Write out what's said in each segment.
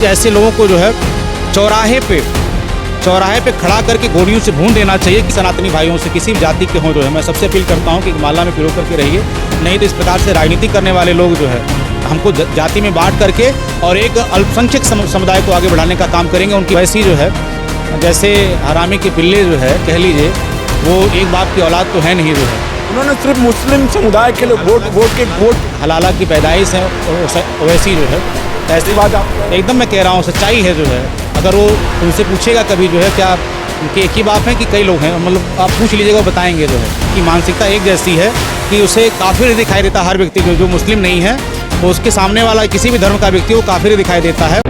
ऐसे लोगों को जो है चौराहे पे खड़ा करके गोलियों से भून देना चाहिए कि सनातनी भाइयों से किसी भी जाति के हों जो है, मैं सबसे अपील करता हूं कि माला में पिरो करके रहिए, नहीं तो इस प्रकार से राजनीति करने वाले लोग जो है हमको जाति में बांट करके और एक अल्पसंख्यक समुदाय को आगे बढ़ाने का काम करेंगे। उनकी वैसी जो है जैसे हरामी के पिल्ले जो है कह लीजिए, वो एक बाप की औलाद तो है नहीं जो है। उन्होंने सिर्फ मुस्लिम समुदाय के लिए वोट हलाला की पैदाइश है वैसी जो है, ऐसी बात आप एकदम मैं कह रहा हूँ, सच्चाई है जो है। अगर वो उनसे पूछेगा कभी जो है क्या उनके एक ही बाप हैं कि कई लोग हैं, मतलब आप पूछ लीजिएगा, बताएंगे जो है कि मानसिकता एक जैसी है कि उसे काफिर दिखाई देता हर व्यक्ति जो मुस्लिम नहीं है, तो उसके सामने वाला किसी भी धर्म का व्यक्ति वो काफिर दिखाई देता है।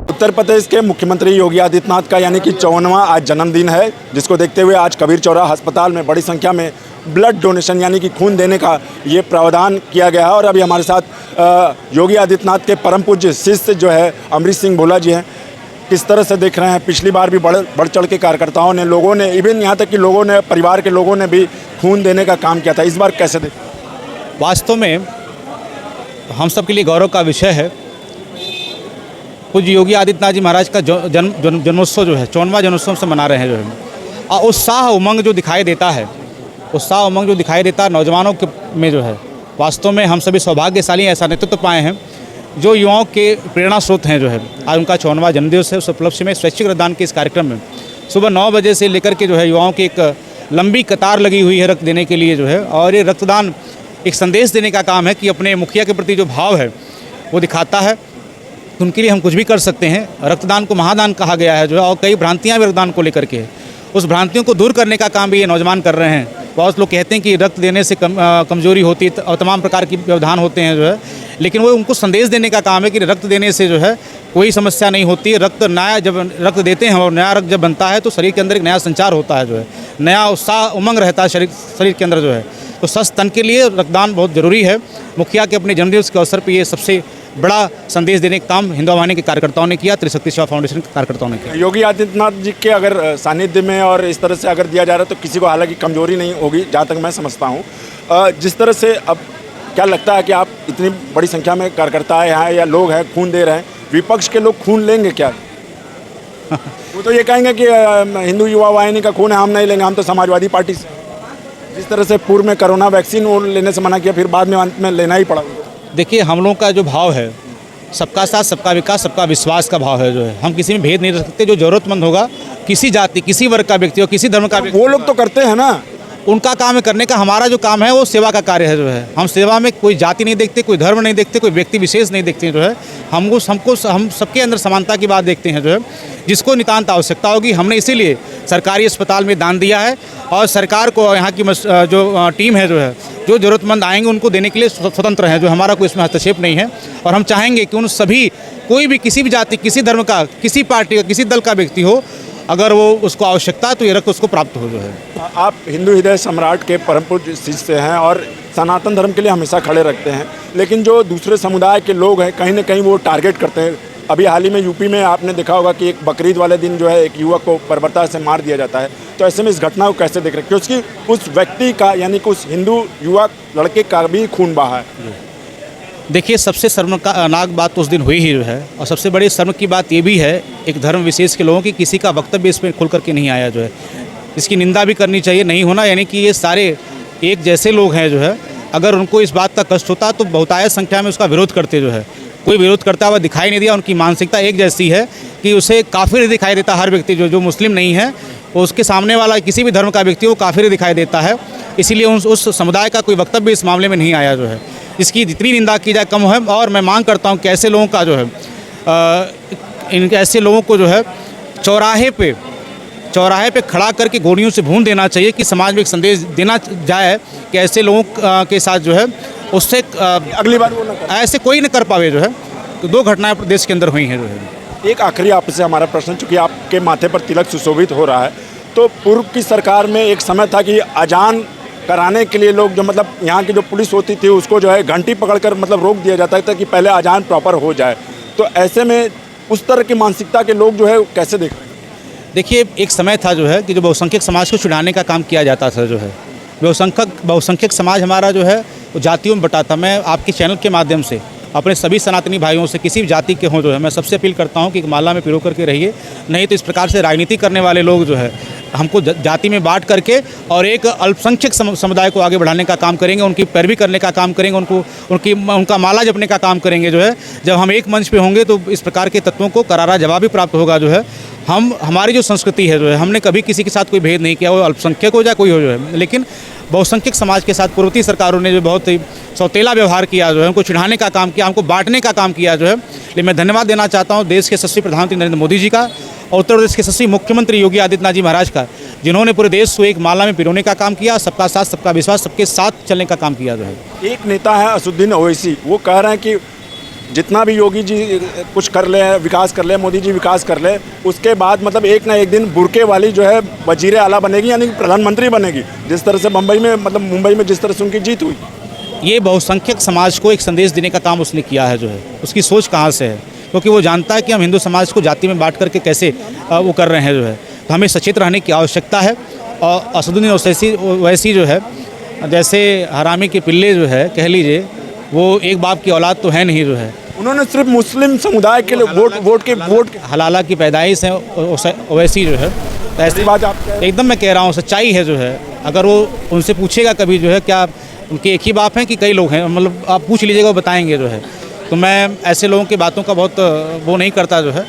उत्तर प्रदेश के मुख्यमंत्री योगी आदित्यनाथ का यानी कि 54वां आज जन्मदिन है, जिसको देखते हुए आज कबीर चौराहा अस्पताल में बड़ी संख्या में ब्लड डोनेशन यानी कि खून देने का ये प्रावधान किया गया है। और अभी हमारे साथ योगी आदित्यनाथ के परम पूज्य शिष्य जो है अमरीश सिंह भोला जी हैं। किस तरह से देख रहे हैं, पिछली बार भी बढ़ चढ़ के कार्यकर्ताओं ने, लोगों ने, इवन यहाँ तक कि लोगों ने, परिवार के लोगों ने भी खून देने का काम किया था, इस बार कैसे देख? वास्तव में हम सब के लिए गौरव का विषय है। पूज्य योगी आदित्यनाथ जी महाराज का जन्मोत्सव जो है 54वां जन्मोत्सव से मना रहे हैं जो है, और उत्साह उमंग जो दिखाई देता है, उत्साह उमंग जो दिखाई देता है नौजवानों के में जो है, वास्तव में हम सभी सौभाग्यशाली ऐसा नेतृत्व पाए हैं जो युवाओं के प्रेरणा स्रोत हैं जो है। आज उनका 54वां जन्मदिवस है, उस उपलक्ष्य में स्वैच्छिक रक्तदान के इस कार्यक्रम में सुबह 9 बजे से लेकर के जो है युवाओं की एक लंबी कतार लगी हुई है रक्त देने के लिए जो है। और ये रक्तदान एक संदेश देने का काम है कि अपने मुखिया के प्रति जो भाव है वो दिखाता है, उनके लिए हम कुछ भी कर सकते हैं। रक्तदान को महादान कहा गया है जो है, और कई भ्रांतियाँ भी रक्तदान को लेकर के है, उस भ्रांतियों को दूर करने का काम भी ये नौजवान कर रहे हैं। बहुत लोग कहते हैं कि रक्त देने से कमजोरी होती है और तमाम प्रकार के व्यवधान होते हैं जो है, लेकिन वो उनको संदेश देने का काम है कि रक्त देने से जो है कोई समस्या नहीं होती। जब रक्त देते हैं और नया रक्त जब बनता है तो शरीर के अंदर एक नया संचार होता है जो है, नया उत्साह उमंग रहता है शरीर के अंदर जो है। तो स्वस्थ तन के लिए रक्तदान बहुत ज़रूरी है। मुखिया के अपने जन्मदिवस के अवसर पर ये सबसे बड़ा संदेश देने का काम हिंदू वाहिनी के कार्यकर्ताओं ने किया, त्रिशक्ति सेवा फाउंडेशन के कार्यकर्ताओं ने किया। योगी आदित्यनाथ जी के अगर सानिध्य में और इस तरह से अगर दिया जा रहा है तो किसी को हालांकि कमजोरी नहीं होगी, जहाँ तक मैं समझता हूँ। जिस तरह से अब क्या लगता है कि आप इतनी बड़ी संख्या में कार्यकर्ता हैं या लोग हैं खून दे रहे हैं, विपक्ष के लोग खून लेंगे क्या? वो तो ये कहेंगे कि हिंदू युवा वाहिनी का खून है, हम नहीं लेंगे, हम तो समाजवादी पार्टी से। जिस तरह से पूर्व में कोरोना वैक्सीन लेने से मना किया, फिर बाद में अंत में लेना ही पड़ा। देखिए, हम लोगों का जो भाव है सबका साथ, सबका विकास, सबका विश्वास का भाव है जो है। हम किसी में भेद नहीं रख सकते। जो ज़रूरतमंद होगा, किसी जाति, किसी वर्ग का व्यक्ति हो, किसी धर्म का व्यक्ति, वो लोग तो करते हैं ना, उनका काम है करने का। हमारा जो काम है वो सेवा का कार्य है जो है। हम सेवा में कोई जाति नहीं देखते, कोई धर्म नहीं देखते, कोई व्यक्ति विशेष नहीं देखते जो है। हम सबके अंदर समानता की बात देखते हैं जो है। जिसको नितांत आवश्यकता होगी, हमने इसीलिए सरकारी अस्पताल में दान दिया है, और सरकार को यहाँ की जो टीम है जो है, जो ज़रूरतमंद आएंगे उनको देने के लिए स्वतंत्र है जो, हमारा कोई इसमें हस्तक्षेप नहीं है। और हम चाहेंगे कि उन सभी, कोई भी किसी भी जाति, किसी धर्म का, किसी पार्टी का, किसी दल का व्यक्ति हो, अगर वो उसको आवश्यकता है तो ये रक्त उसको प्राप्त हो जो है। आप हिंदू हृदय सम्राट के परम पूज्य शिष्य हैं और सनातन धर्म के लिए हमेशा खड़े रखते हैं, लेकिन जो दूसरे समुदाय के लोग हैं कहीं ना कहीं वो टारगेट करते हैं। अभी हाल ही में यूपी में आपने देखा होगा कि एक बकरीद वाले दिन जो है एक युवक को बर्बरता से मार दिया जाता है। तो ऐसे में इस घटना को कैसे देख रहे हैं, क्योंकि उस व्यक्ति का यानी कि उस हिंदू युवा लड़के का भी खून बहा है। देखिए, सबसे शर्मनाक बात तो उस दिन हुई ही जो है, और सबसे बड़ी शर्म की बात ये भी है एक धर्म विशेष के लोगों की, किसी का वक्तव्य इस पर खुल करके नहीं आया जो है। इसकी निंदा भी करनी चाहिए, नहीं होना, यानी कि ये सारे एक जैसे लोग हैं जो है। अगर उनको इस बात का कष्ट होता तो बहुतायत संख्या में उसका विरोध करते जो है। कोई विरोध करता हुआ दिखाई नहीं दिया। उनकी मानसिकता एक जैसी है कि उसे काफिर दिखाई देता हर व्यक्ति जो मुस्लिम नहीं है, उसके सामने वाला किसी भी धर्म का व्यक्ति वो काफिर दिखाई देता है। इसीलिए उस समुदाय का कोई वक्तव्य इस मामले में नहीं आया जो है। इसकी जितनी निंदा की जाए कम है। और मैं मांग करता हूँ कि ऐसे लोगों का जो है ऐसे लोगों को जो है चौराहे पे खड़ा करके गोलियों से भून देना चाहिए कि समाज में एक संदेश देना जाए कि ऐसे लोगों के साथ जो है उससे अगली बार वो न करे, ऐसे कोई न कर पावे जो है। तो 2 घटनाएं प्रदेश के अंदर हुई हैं जो है। एक आखिरी आपसे हमारा प्रश्न, चूँकि आपके माथे पर तिलक सुशोभित हो रहा है, तो पूर्व की सरकार में एक समय था कि अजान कराने के लिए लोग जो मतलब यहाँ की जो पुलिस होती थी उसको जो है घंटी पकड़कर मतलब रोक दिया जाता था कि पहले अजान प्रॉपर हो जाए। तो ऐसे में उस तरह की मानसिकता के लोग जो है कैसे देख रहे हैं? देखिए, एक समय था जो है कि जो बहुसंख्यक समाज को छुड़ाने का काम किया जाता था जो है, बहुसंख्यक समाज हमारा जो है वो जातियों में बटा था। मैं आपके चैनल के माध्यम से अपने सभी सनातनी भाइयों से, किसी भी जाति के हों जो है, मैं सबसे अपील करता हूं कि माला में पिरो करके रहिए, नहीं तो इस प्रकार से राजनीति करने वाले लोग जो है हमको जाति में बांट करके और एक अल्पसंख्यक समुदाय को आगे बढ़ाने का काम करेंगे, उनकी पैरवी करने का काम करेंगे, उनका माला जपने का काम करेंगे जो है। जब हम एक मंच पे होंगे तो इस प्रकार के तत्वों को करारा जवाब भी प्राप्त होगा जो है। हमारी जो संस्कृति है जो है, हमने कभी किसी के साथ कोई भेद नहीं किया, वो अल्पसंख्यक हो या कोई हो जो है, लेकिन बहुसंख्यक समाज के साथ पूर्ववर्ती सरकारों ने जो बहुत ही सौतेला व्यवहार किया जो है, उनको चिढ़ाने का काम किया, हमको बांटने का काम किया जो है। लेकिन मैं धन्यवाद देना चाहता हूँ देश के यशस्वी प्रधानमंत्री नरेंद्र मोदी जी का और उत्तर प्रदेश के यशस्वी मुख्यमंत्री योगी आदित्यनाथ जी महाराज का, जिन्होंने पूरे देश को एक माला में पिरोने का काम किया, सबका साथ सबका विश्वास, सबके साथ चलने का काम किया जो है। एक नेता है असदुद्दीन ओवैसी, वो कह रहे हैं कि जितना भी योगी जी कुछ कर ले, विकास कर ले, मोदी जी विकास कर ले, उसके बाद मतलब एक ना एक दिन बुरके वाली जो है वजीर आला बनेगी, यानी कि प्रधानमंत्री बनेगी, जिस तरह से मुंबई में जिस तरह से उनकी जीत हुई। ये बहुसंख्यक समाज को एक संदेश देने का काम उसने किया है जो है। उसकी सोच कहाँ से है, क्योंकि वो जानता है कि हम हिंदू समाज को जाति में बांट करके कैसे वो कर रहे हैं जो है। तो हमें सचेत रहने की आवश्यकता है। और असदुद्दीन ओवैसी जो है, जैसे हरामी के पिल्ले जो है कह लीजिए, वो एक बाप की औलाद तो है नहीं जो है। उन्होंने सिर्फ मुस्लिम समुदाय के लिए वोट हलाला की पैदाइश है ओवैसी जो है। तो ऐसी बात आप एकदम मैं कह रहा हूँ, सच्चाई है जो है। अगर वो उनसे पूछेगा कभी जो है, क्या उनके एक ही बाप हैं कि कई लोग हैं, मतलब आप पूछ लीजिएगा, वो बताएंगे जो है। तो मैं ऐसे लोगों की बातों का बहुत वो नहीं करता जो है।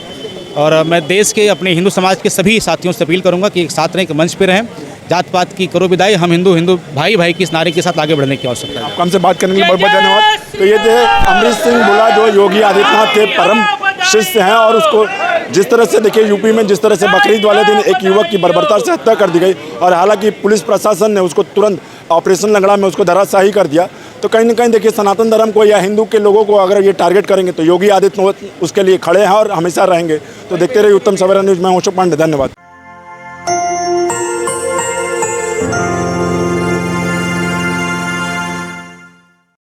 और मैं देश के अपने हिंदू समाज के सभी साथियों से अपील करूंगा कि एक साथ रहें, एक मंच पे रहें, जात पात की करो विदाई, हम हिंदू भाई की इस नारे के साथ आगे बढ़ने की आवश्यकता है। हमसे बात करने के लिए बहुत बहुत धन्यवाद। तो ये थे अमरीश सिंह बुला, जो योगी आदित्यनाथ के परम शिष्य हैं, और उसको जिस तरह से देखिए यूपी में जिस तरह से बकरीद वाले दिन एक युवक की बर्बरता से हत्या कर दी गई, और हालांकि पुलिस प्रशासन ने उसको तुरंत ऑपरेशन लंगड़ा में उसको धराशायी कर दिया। तो कहीं ना कहीं देखिए सनातन धर्म को या हिंदू के लोगों को अगर ये टारगेट करेंगे तो योगी आदित्यनाथ उसके लिए खड़े हैं और हमेशा रहेंगे। तो देखते रहिए उत्तम सवेरा न्यूज़ में। मैं अशोक पांडे, धन्यवाद।